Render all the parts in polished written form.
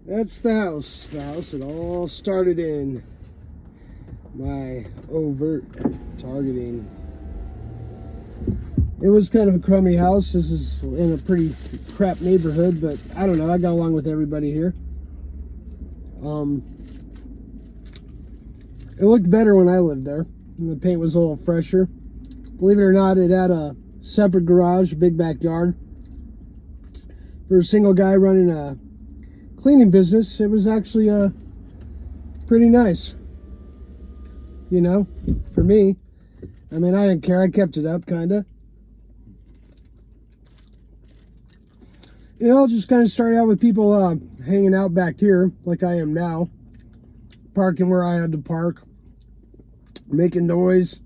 That's the house. The house it all started in. My overt targeting. It was kind of a crummy house. This is in a pretty crap neighborhood, but I don't know. I got along with everybody here. It looked better when I lived there. And the paint was a little fresher. Believe it or not, it had a separate garage, big backyard. For a single guy running a cleaning business, it was actually pretty nice. You know, for me. I mean, I didn't care. I kept it up, kind of. It all just kind of started out with people hanging out back here, like I am now. Parking where I had to park. Making noise.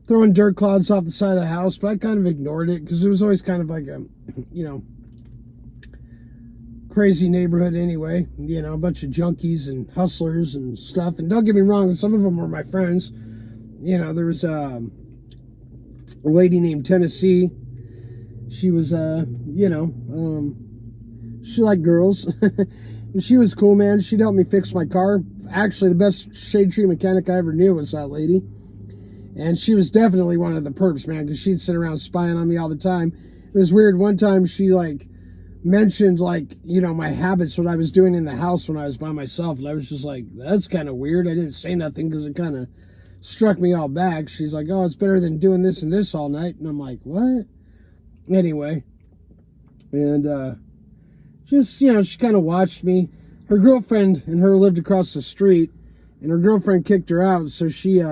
Throwing dirt clods off the side of the house. But I kind of ignored it because it was always kind of like a, you know, crazy neighborhood anyway. You know, a bunch of junkies and hustlers and stuff. And don't get me wrong, some of them were my friends. You know, there was a lady named Tennessee. She was, you know, she liked girls. And she was cool, man. She'd help me fix my car. Actually, the best shade tree mechanic I ever knew was that lady. And she was definitely one of the perps, man, because she'd sit around spying on me all the time. It was weird. One time she, like, mentioned, like, you know, my habits, what I was doing in the house when I was by myself. And I was just like, that's kind of weird. I didn't say nothing because it kind of struck me all back. She's like, oh, it's better than doing this and this all night. And I'm like, what? Anyway. And, just, you know, she kind of watched me. Her girlfriend and her lived across the street, and her girlfriend kicked her out, so she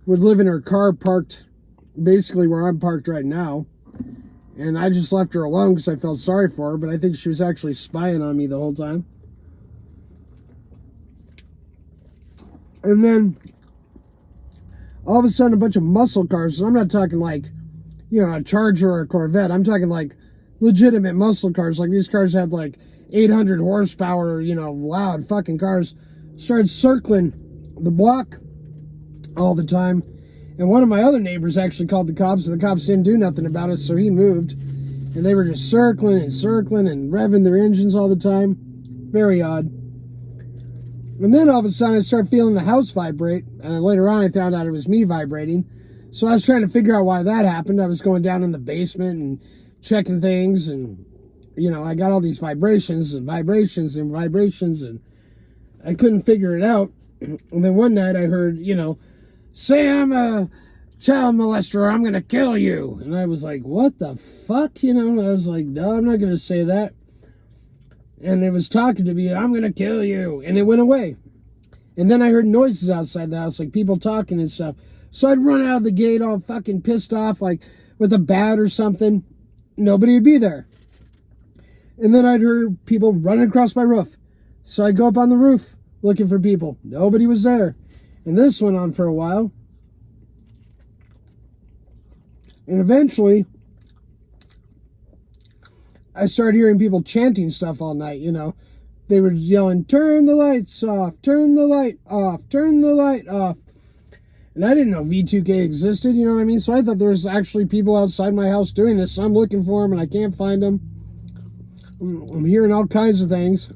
would live in her car parked basically where I'm parked right now. And I just left her alone because I felt sorry for her, but I think she was actually spying on me the whole time. And then all of a sudden a bunch of muscle cars, and I'm not talking like, you know, a Charger or a Corvette. I'm talking like legitimate muscle cars. Like these cars had like 800 horsepower, you know, loud fucking cars. Started circling the block all the time. And one of my other neighbors actually called the cops, and the cops didn't do nothing about it, so he moved. And they were just circling and circling and revving their engines all the time. Very odd. And then all of a sudden I started feeling the house vibrate, and later on I found out it was me vibrating. So I was trying to figure out why that happened. I was going down in the basement and checking things, and you know, I got all these vibrations and vibrations and vibrations, and I couldn't figure it out. And then one night I heard, you know, say I'm a child molester or I'm going to kill you. And I was like, what the fuck? You know, and I was like, no, I'm not going to say that. And it was talking to me, I'm going to kill you. And it went away. And then I heard noises outside the house, like people talking and stuff. So I'd run out of the gate all fucking pissed off, like with a bat or something. Nobody would be there. And then I'd heard people running across my roof. So I'd go up on the roof looking for people. Nobody was there. And this went on for a while. And eventually, I started hearing people chanting stuff all night, you know. They were yelling, turn the lights off, turn the light off, turn the light off. And I didn't know V2K existed, you know what I mean? So I thought there was actually people outside my house doing this. So I'm looking for them and I can't find them. I'm hearing all kinds of things.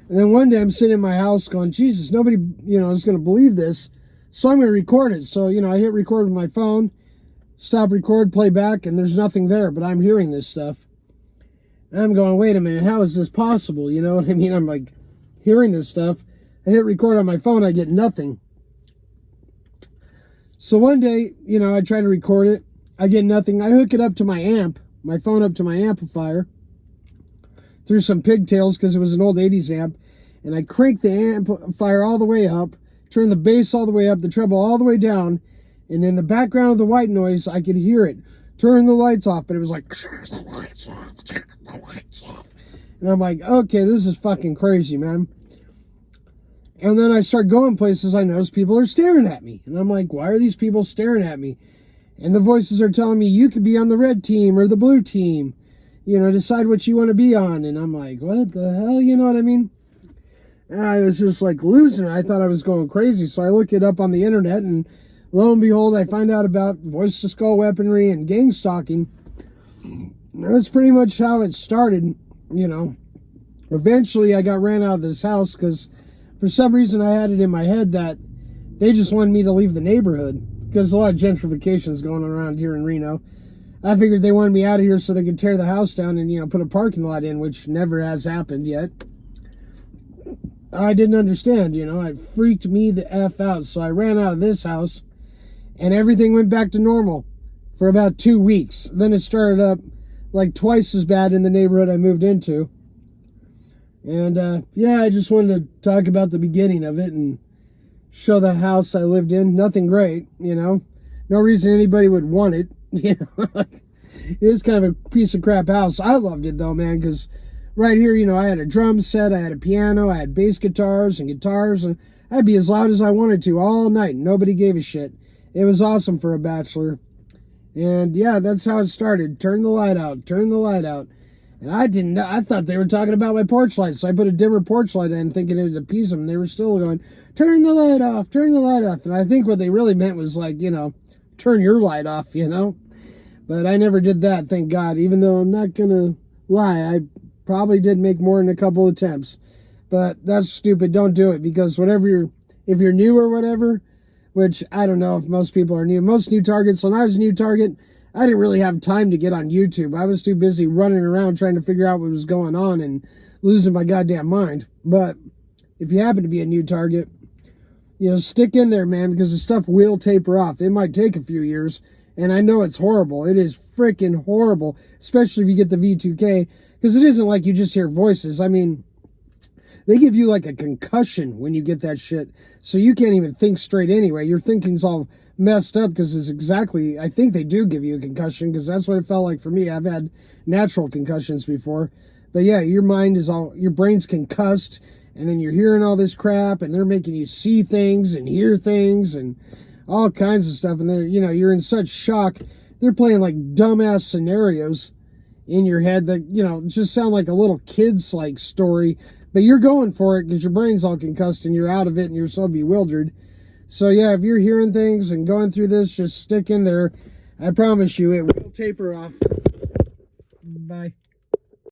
And then one day I'm sitting in my house going, Jesus, nobody, you know, is going to believe this. So I'm going to record it. So, you know, I hit record with my phone, stop record, play back, and there's nothing there, but I'm hearing this stuff. And I'm going, wait a minute, how is this possible? You know what I mean? I'm like hearing this stuff. I hit record on my phone, I get nothing. So one day, you know, I try to record it. I get nothing. I hook it up to my amp, my phone up to my amplifier, through some pigtails because it was an old 80s amp. And I crank the amplifier all the way up, turn the bass all the way up, the treble all the way down. And in the background of the white noise, I could hear it. Turn the lights off. But it was like, the lights off, the lights off. And I'm like, okay, this is fucking crazy, man. And then I start going places, I notice people are staring at me. And I'm like, why are these people staring at me? And the voices are telling me, you could be on the red team or the blue team. You know, decide what you want to be on. And I'm like, what the hell? You know what I mean? And I was just like losing it. I thought I was going crazy. So I look it up on the internet, and lo and behold, I find out about voice to skull weaponry and gang stalking. And that's pretty much how it started, you know. eventually I got ran out of this house because for some reason I had it in my head that they just wanted me to leave the neighborhood because a lot of gentrification is going on around here in Reno. I figured they wanted me out of here so they could tear the house down and, you know, put a parking lot in, which never has happened yet. I didn't understand, you know. It freaked me the F out. So I ran out of this house and everything went back to normal for about 2 weeks. Then it started up like twice as bad in the neighborhood I moved into. And yeah, I just wanted to talk about the beginning of it and show the house I lived in. Nothing great, you know. No reason anybody would want it. You know, like, it is kind of a piece of crap house. I loved it though, man, because right here, you know, I had a drum set, I had a piano, I had bass guitars and guitars, and I'd be as loud as I wanted to all night. Nobody gave a shit. It was awesome for a bachelor. And yeah, that's how it started. Turn the light out, turn the light out. And I didn't know, I thought they were talking about my porch light, so I put a dimmer porch light in thinking it would appease them. They were still going, turn the light off, turn the light off. And I think what they really meant was like, you know, turn your light off, you know. But I never did that, thank God. Even though I'm not going to lie, I probably did make more than a couple attempts. But that's stupid. Don't do it, because if you're new or whatever, which I don't know if most people are new. Most new targets, when I was a new target, I didn't really have time to get on YouTube. I was too busy running around trying to figure out what was going on and losing my goddamn mind. But if you happen to be a new target, you know, stick in there, man, because the stuff will taper off. It might take a few years, and I know it's horrible. It is freaking horrible, especially if you get the V2K, because it isn't like you just hear voices. I mean, they give you like a concussion when you get that shit, so you can't even think straight anyway. Your thinking's all messed up because it's exactly, I think they do give you a concussion, because that's what it felt like for me. I've had natural concussions before. But yeah, your brain's concussed, and then you're hearing all this crap, and they're making you see things and hear things and all kinds of stuff. And then, you know, you're in such shock. They're playing like dumbass scenarios in your head that, you know, just sound like a little kid's like story, but you're going for it because your brain's all concussed and you're out of it and you're so bewildered. So yeah, if you're hearing things and going through this, just stick in there. I promise you it will taper off. Bye.